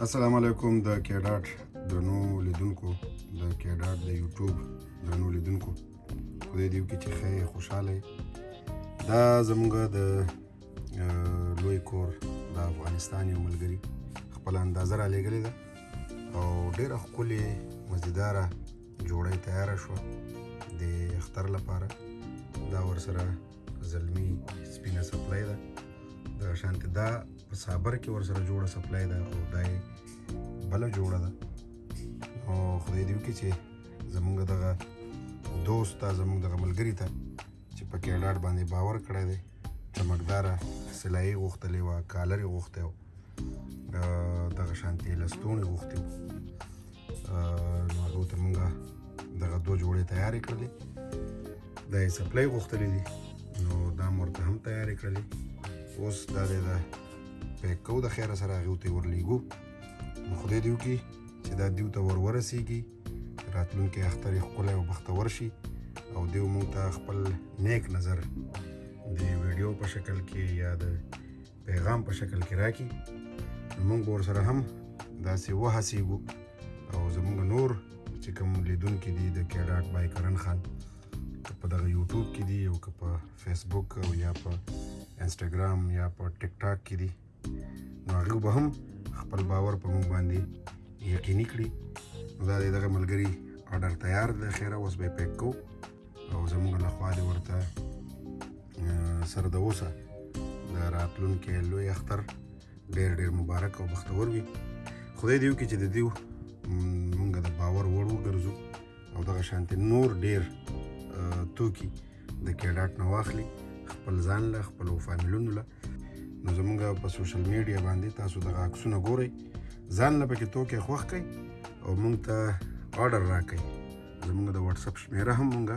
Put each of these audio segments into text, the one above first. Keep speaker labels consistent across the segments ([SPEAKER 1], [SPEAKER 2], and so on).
[SPEAKER 1] السلام علیکم د کیډاټ درنو لیدونکو د کیډاټ د یوټیوب درنو لیدونکو خدای دې وکړي چې ښه خوشحاله دا زموږ د لوی کور د افغانستان یو ملګري خپل اندازه را لېږلې ده او ډېره ښکلې مزیداره جوړه تیاره شوه د اختر لپاره دا ورسره زلمي سپینه سپلای ده دغه شانتې دا په صابر کې ورسره جوړه سپلای ده او دا یې بله جوړه ده نو خدای دې وکړي چې زموږ دغه دوست ته زموږ دغه ملګري ته چې په کیډاټ باندې باور کړی دی چمکداره سلایي غوښتلې وه کالر یې غوښتی و دغه شانتې لستوڼې غوښتي وو نو هغو ته مونږ دغه دوه جوړې تیارې کړلې دا یې سپلۍ غوښتلې دي نو دا مو ورته هم تیارې کړلې اوس دا دی د پیک کوو د خیره سره هغې ته یې ورلیږو نو خدای دې وکړي چې دا دیو ته ورسېږي راتلونکی اختر یې ښکلی او بختور شي او دیو مونږ ته خپل نیک نظر د ویډیو په شکل کې یا د پیغام په شکل کې راکړي نو مونږ به ورسره هم داسې وهڅېږو او زموږ نور چې کوم لیدونکي دي د کیډاټ بای کرن خان که په دغه یوټیوب کې دي او که په فیسبوک او یا په انسټاګرام یا په ټیک ټاک کې دي نو هغوی به هم خپل باور په موږ باندې یقیني کړي نو دا د دغه ملګري آرډر تیار دی خیره اوس به یې پیک کوو او زموږ لخوا دې ورته سره د اوسه د راتلونکي لوی اختر ډېر ډېر مبارک او بختور وي خدای دې وکړي چې د دیو مونږ د باور وړ وګرځو او دغه شانتې نور ډېر توکي د کیډاټ نه واخلي خپل ځان له خپلو فامیلونو له نو زمونږ په سوشل میډیا باندې تاسو دغه عکسونه ګورئ ځان له پکې توکي خوښ کړئ او مونږ ته آرډر راکړئ زمونږ د واتساپ شمیره هم مونږ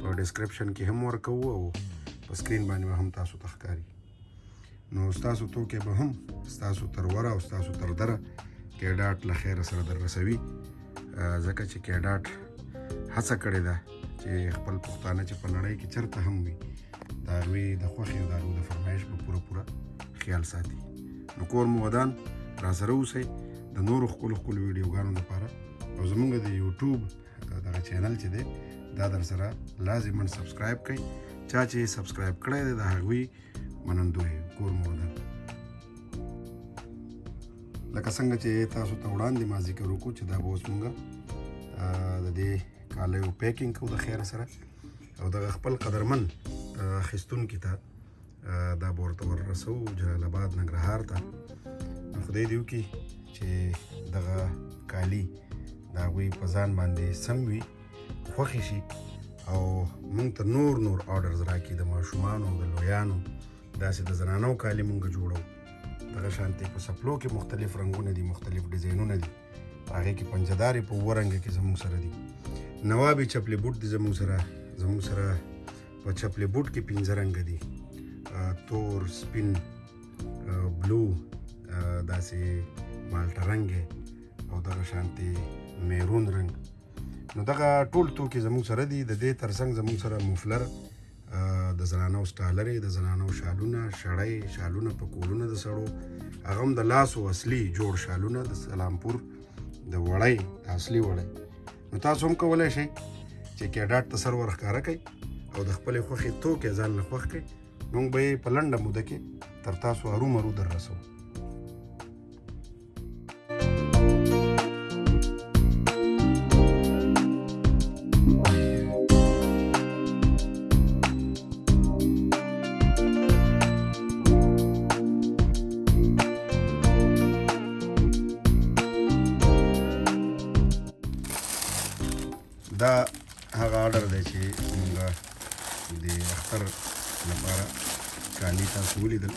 [SPEAKER 1] په ډسکرپشن کې هم ورکوو او په سکرین باندې به هم تاسو ته ښکاري نو ستاسو توکي به هم ستاسو تر وره او ستاسو تر دره کیډاټ له خیره سره در رسوي ځکه چې کیډاټ هڅه کړې ده چې خپل پښتانه چې په نړۍ کې چېرته هم وي د هغوی د خوښې او د هغوی د فرمایش په پوره خیال ساتي نو کور مو ودان را سره اوسئ د نورو ښکلو ویډیوګانو لپاره او زموږ د یوټیوب دغه چینل چې دی دا در سره لازما سبسکرایب کړئ چا چې سبسکرایب کړی دی د هغوی منندوی کور مو ودان لکه څنګه چې تاسو ته وړاندې ما ذکر وکړو چې دا به اوس مونږ د دې کالیو پیکینګ کوو د خیره سره او دغه خپل قدرمن اخیستونکي ته دا به ورته وررسوو جلال آباد ننګرهار ته خدای دې وکړي چې دغه کالي د هغوی په ځان باندې سم وي خوښې شي او مونږ ته نور آرډرز راکړي د ماشومانو د لویانو داسې د زنانو کالي مونږ جوړو دغه شانتې په سپلو کې مختلف رنګونه دي مختلف ډیزاینونه دي هغې کې پنجهدارې په اووه رنګه کې زموږ سره دي نوابي چپلې بوټ دي زموږ سره په چپلې بوټ کې 15 رنګه دي تور سپین بلو داسې مالټه رنګې او دغه شانتې میرون رنګ نو دغه ټول توکي زموږ سره دي د دې ترڅنګ زموږ سره مفلر د زنانو سټالرې د زنانو شالونه شړۍ شالونه په کولونه د سړو هغه هم د لاسو اصلي جوړ شالونه د سلامپور د وړۍ اصلي وړۍ نو تاسو هم کولی شئ چې کیډاټ ته سر ورښکاره کړئ او د خپلې خوښې توکي ځان له خوښ کړئ موږ به یې په لنډه موده کې تر تاسو هرومرو در رسوو دا هغه آرډر دی چې موږ د اختر لپاره کالي تاسو ولیدل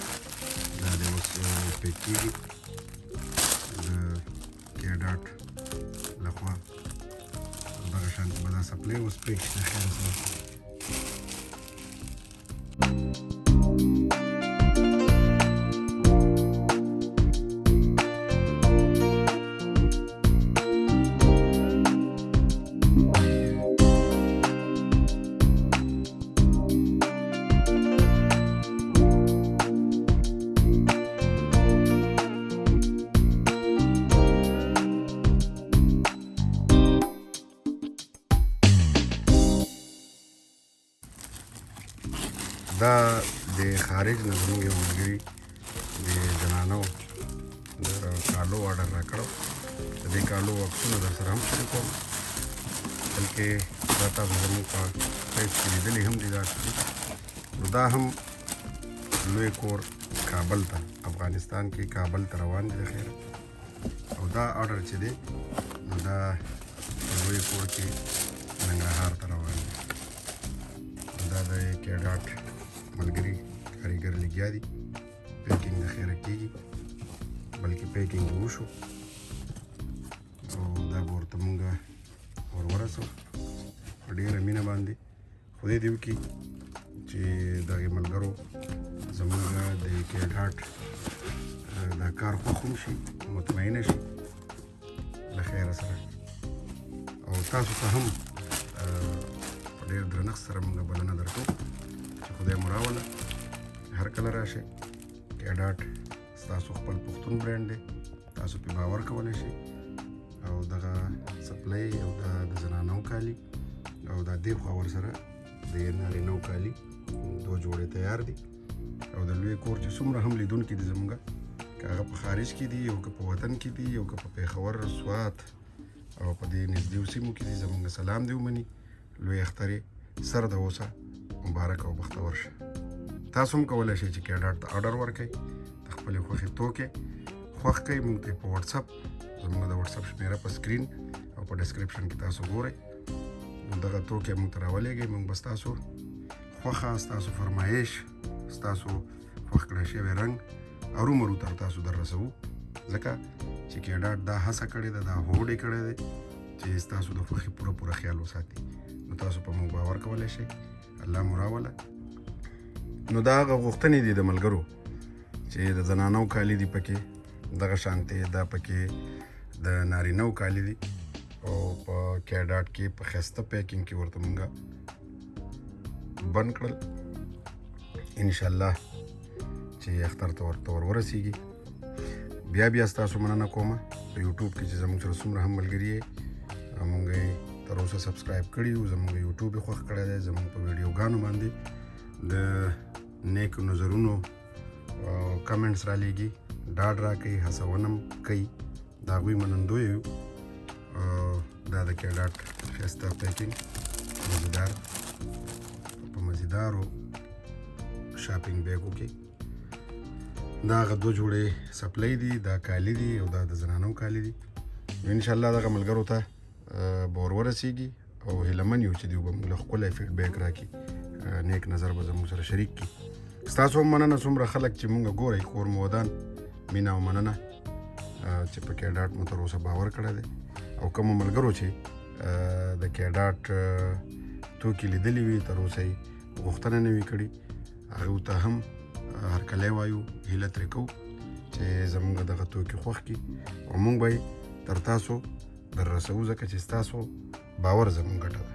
[SPEAKER 1] دا د اوس پیک کېږي د کیډاټ لخوا دغه شانتې به دا سپلۍ اوس پیک شي د خیره سره دا د خارج نه زموږ یو ملګري د زنانو د کالو آرډر راکړو. د دې کالو عکسونه در سره هم شریکوم، بلکې دا تاسو زموږ په پیج کې لیدلي هم دي. دا نو دا هم لوی کور کابل ته، افغانستان کې کابل ته روان دي د خیره. او دا آرډر چې دی نو دا لوی کور کې ننګرهار ته روان دي. دا د کې ډاټ ملګري کاریګر لګیا دي، پیکینګ د خیره کېږي، بلکې پیکینګ وشو او دا به ورته مونږ ورسو په ډېره مینه باندې. خدای دې وکړي چې دغې ملګرو زموږ د کې ډاټ دا کار خوښ هم شي، مطمئنه شي له خیره سره. او تاسو ته هم په ډېر درنښت سره مونږ بلنه درکوو چې خدای مو راوله، هر کله راشئ. کې ډاټ ستاسو خپل پښتون برانډ دی، تاسو پرې باور کولی شئ. او دغه سپلای او د زنانو کالي او دا دې خوا ورسره د نارینو کالي دوه جوړې تیار دي. او د لوی کور چې څومره هم لیدونکي دي زموږ، که هغه په خارج کې دي او که په وطن کې دي او که په پېښور، سوات او په دې نږدې سیمو کې دي، زموږ سلام دې ومني. لوی اختر یې سر د اوسه مبارک او بختور شه. تاسو هم کولی شئ چې کې ډاټ ته آرډر ورکړئ، د خپلې خوښې توکې خوښ کړئ. موږ ته په وټساپ، زموږ د وټساپ شمیره په سکرین او په ډسکرپشن کې تاسو ګورئ. دغه توکې موږ ته راولېږئ، موږ به ستاسو خوښه، ستاسو فرمایش، ستاسو خوښ کړی شوی رنګ ارومرو تر تاسو در رسوو، ځکه چې کې ډاټ دا هڅه کړې ده، دا هوډ یې کړی دی چې ستاسو د خوښې پوره خیال وساتي. نو تاسو په موږ باور کولی شئ. الله مو راوله. نو دا هغه غوښتنې دي د ملګرو چې د زنانو کالي دي پکې، دغه شانتې دا پکې د نارینو کالي دي. او په کې ډاټ کې په ښایسته پیکینګ کې ورته مونږ بند کړل، انشاءالله چې اختر ته ورته ورسیږي. بیا ستاسو مننه کومه په یوټیوب کې چې زموږ سره څومره هم ملګري یې، مونږ یې تر اوسه سبسکرایب کړي یو، زموږ یوټیوب یې خوښ کړی دی. زموږ په ویډیوګانو باندې د نیکو نظرونو او کمنټس را لیږي، ډاډ را کوي، هڅونه کوي. د هغوی منندوی یو. دا د کې ډاټ ښایسته پیکینګ مزیدار په مزیدارو شاپینګ بیګو کې دا هغه دوه جوړې سپلای دي، دا کالي دي او دا د زنانو کالي دي. انشاءالله دغه ملګرو ته به ورسیږي او هیلهمن یو چې دوی به موږ له ښکلی فیډبیک راکړي، نیک نظر به زموږ سره شریک کړي. ستاسو هم مننه څومره خلک چې موږ ګورئ، کور مو ودان، مینه او مننه چې په کې ډاټ مو تر اوسه باور کړی دی. او کومو ملګرو چې د کې ډاټ توکي لیدلي وي، تر اوسه یې غوښتنه نه وي کړې، هغو ته هم هرکلی وایو، هیله ترې کوو چې زموږ دغه توکي خوښ کړي او موږ به یې تر تاسو در رسوو، ځکه چې ستاسو باور زموږ ګټه ده.